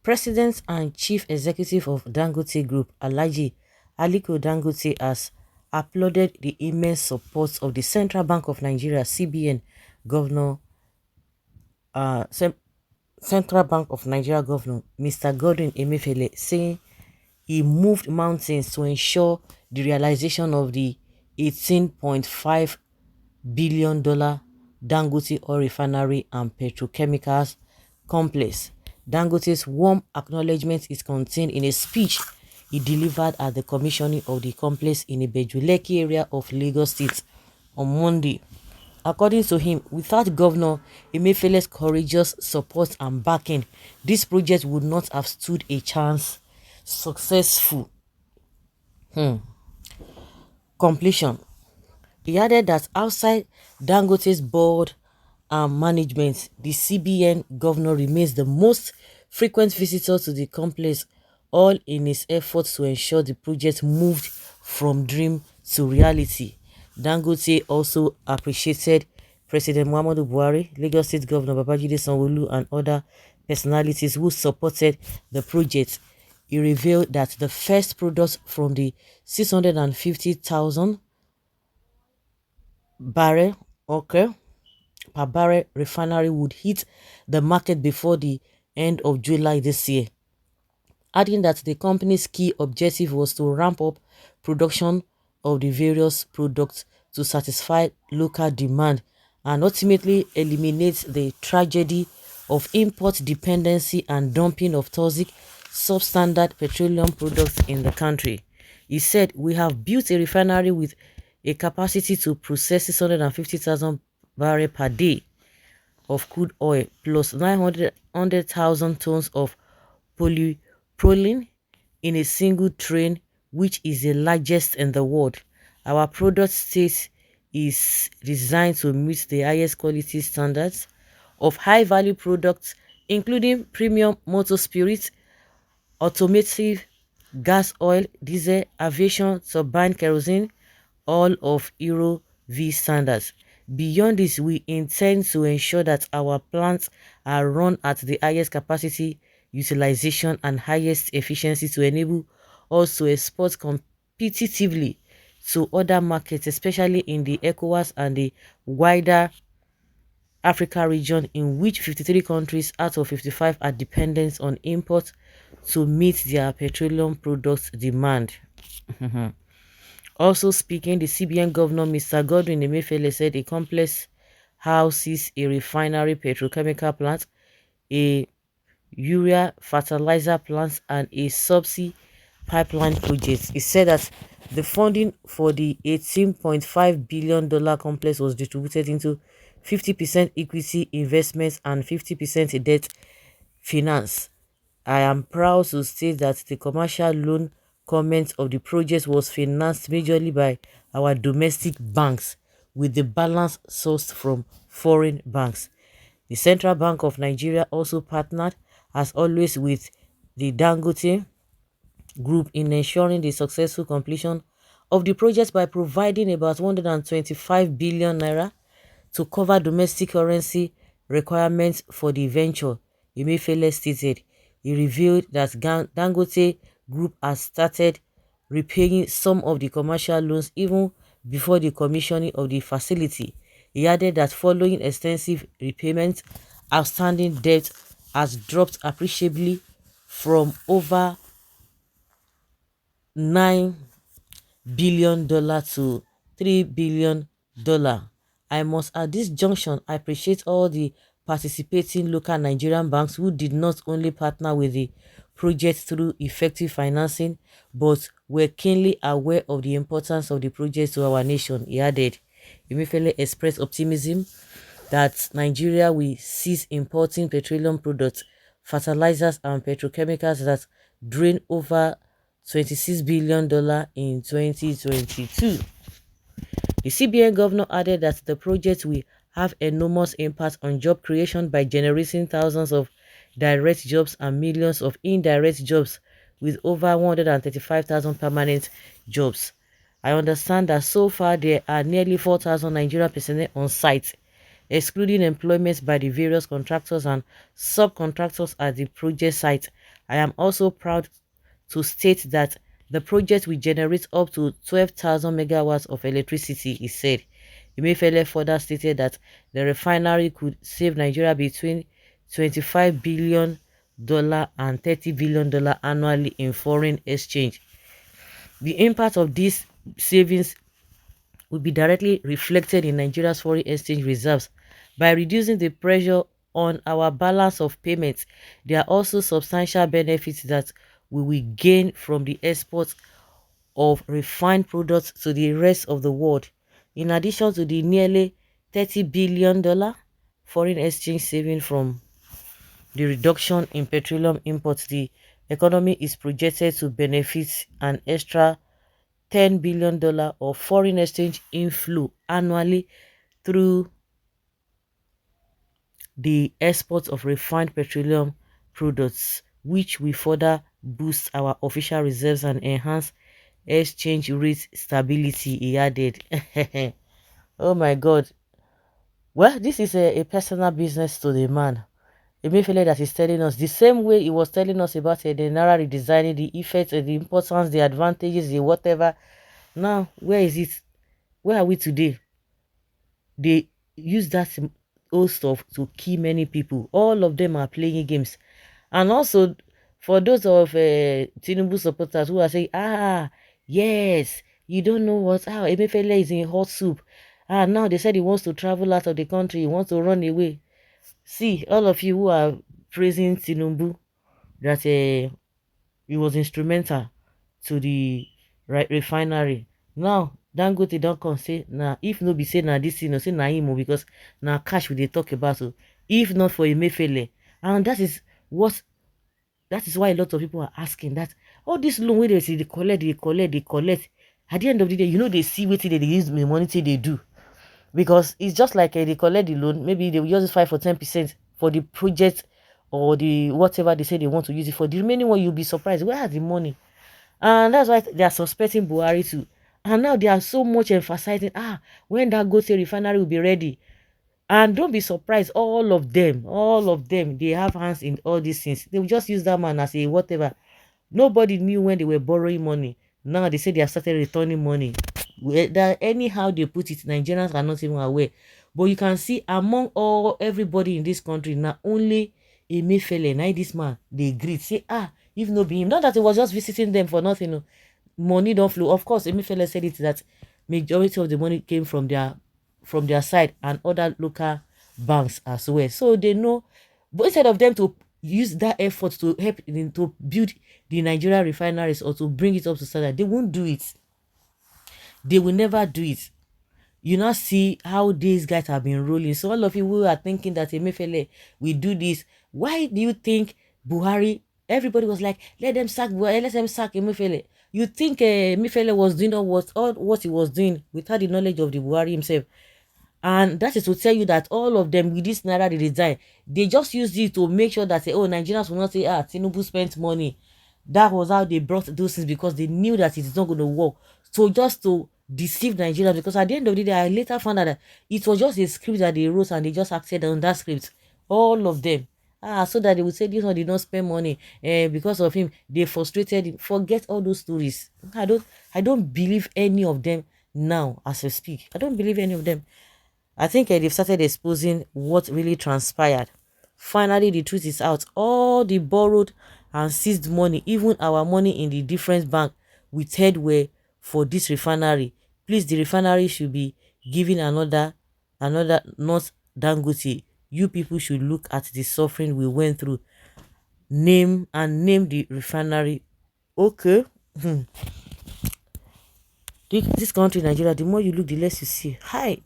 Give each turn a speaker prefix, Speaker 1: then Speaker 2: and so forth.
Speaker 1: President and Chief Executive of Dangote Group, Alhaji Aliko Dangote, has applauded the immense support of the Central Bank of Nigeria (CBN) Governor, uh, Cen- Central Bank of Nigeria Governor Mr. Godwin Emefiele, saying he moved mountains to ensure the realization of the $18.5 billion Dangote Oil Refinery and Petrochemicals Complex. Dangote's warm acknowledgement is contained in a speech he delivered at the commissioning of the complex in the Bejuleki area of Lagos State on Monday. According to him, without Governor Emefiele's courageous support and backing, this project would not have stood a chance successful completion. He added that outside Dangote's board and management, the CBN governor remains the most frequent visitor to the complex, all in his efforts to ensure the project moved from dream to reality. Dangote also appreciated President Muhammadu Buhari, Lagos State Governor Babajide Sanwo-Olu, and other personalities who supported the project. He revealed that the first product from the 650,000 barrel per barrel refinery would hit the market before the end of July this year, adding that the company's key objective was to ramp up production of the various products to satisfy local demand and ultimately eliminate the tragedy of import dependency and dumping of toxic, substandard petroleum products in the country. He said, "We have built a refinery with a capacity to process 650,000 barrels per day of crude oil plus 900,000 tons of polypropylene in a single train, which is the largest in the world. Our product state is designed to meet the highest quality standards of high-value products, including premium motor spirits, automotive, gas oil, diesel, aviation, turbine kerosene, all of Euro V standards. Beyond this, we intend to ensure that our plants are run at the highest capacity utilization and highest efficiency to enable us to export competitively to other markets, especially in the ECOWAS and the wider Africa region, in which 53 countries out of 55 are dependent on imports to meet their petroleum products demand." Also speaking, the CBN governor, Mr. Godwin Emefiele, said a complex houses a refinery, petrochemical plant, a urea fertilizer plant, and a subsea pipeline project. He said that the funding for the $18.5 billion complex was distributed into 50% equity investments and 50% debt finance. "I am proud to state that the commercial loan component of the project was financed majorly by our domestic banks, with the balance sourced from foreign banks. The Central Bank of Nigeria also partnered, as always, with the Dangote Group in ensuring the successful completion of the project by providing about 125 billion naira to cover domestic currency requirements for the venture," Emefiele stated. He revealed that Dangote Group has started repaying some of the commercial loans even before the commissioning of the facility. He added that following extensive repayments, outstanding debt has dropped appreciably from over $9 billion to $3 billion. "I must at this junction appreciate all the participating local Nigerian banks who did not only partner with the project through effective financing, but were keenly aware of the importance of the project to our nation," he added. Emefiele expressed optimism that Nigeria will cease importing petroleum products, fertilizers, and petrochemicals that drain over $26 billion in 2022. The CBN governor added that the project will have enormous impact on job creation by generating thousands of direct jobs and millions of indirect jobs, with over 135,000 permanent jobs. "I understand that so far there are nearly 4,000 Nigerian personnel on site, excluding employment by the various contractors and subcontractors at the project site, I am also proud to state that the project will generate up to 12,000 megawatts of electricity, he said. Emefiele further stated that the refinery could save Nigeria between $25 billion and $30 billion annually in foreign exchange. The impact of these savings will be directly reflected in Nigeria's foreign exchange reserves. By reducing the pressure on our balance of payments, there are also substantial benefits that we will gain from the export of refined products to the rest of the world. In addition to the nearly $30 billion foreign exchange saving from the reduction in petroleum imports, the economy is projected to benefit an extra $10 billion of foreign exchange inflow annually through the export of refined petroleum products, which will further boost our official reserves and enhance exchange rate stability, he added. Oh my God. Well, this is a personal business to the man. Emefiele that is telling us the same way he was telling us about the Naira redesigning, the effects, the importance, the advantages, the whatever. Now, where is it? Where are we today? They use that old stuff to kill many people. All of them are playing games. And also, for those of Tinubu supporters who are saying, yes, you don't know what, Emefiele is in hot soup. Now they said he wants to travel out of the country, he wants to run away. See, all of you who are praising Tinubu, that he was instrumental to the refinery. Now, Dangote don't come say, nah, if no be say na this thing, no say na him, because na cash we dey talk about. So, if not for Emefiele, and that is why a lot of people are asking that all this loan where they say they collect, they collect, they collect. At the end of the day, they see what they use the money till they do. Because it's just like they collect the loan, maybe they will use 5 or 10% for the project or the whatever they say they want to use it for. The remaining one, you'll be surprised. Where are the money? And that's why they are suspecting Buhari too. And now they are so much emphasizing, when that Dangote refinery will be ready. And don't be surprised, all of them, they have hands in all these things. They will just use that man as a whatever. Nobody knew when they were borrowing money. Now they say they have started returning money. That anyhow they put it, Nigerians are not even aware. But you can see among everybody in this country, not only Emefiele, now this man, they greet, say, if no be him. Not that he was just visiting them for nothing. No. Money don't flow. Of course, Emefiele said it that majority of the money came from their side and other local banks as well. So they know, but instead of them to use that effort to help to build the Nigeria refineries or to bring it up to standard, they won't do it. They will never do it. You now see how these guys have been rolling. So all of you who are thinking that Emefiele will do this, why do you think Buhari, everybody was like, let them sack Buhari, let them sack Emefiele. You think Emefiele was doing all what he was doing without the knowledge of the Buhari himself? And that is to tell you that all of them with this Naira redesign, they just used it to make sure that Nigerians will not say, Tinubu spent money. That was how they brought those things, because they knew that it is not going to work. So just to deceive Nigerians, because at the end of the day, I later found out that it was just a script that they wrote and they just acted on that script. All of them. So that they would say this one did not spend money because of him. They frustrated him. Forget all those stories. I don't believe any of them now as I speak. I don't believe any of them. I think they've started exposing what really transpired. Finally, the truth is out. All the borrowed and seized money, even our money in the different bank, with headway for this refinery. Please, the refinery should be giving another, not Dangote. You people should look at the suffering we went through. Name the refinery. Okay. This country, Nigeria, the more you look, the less you see. Hi.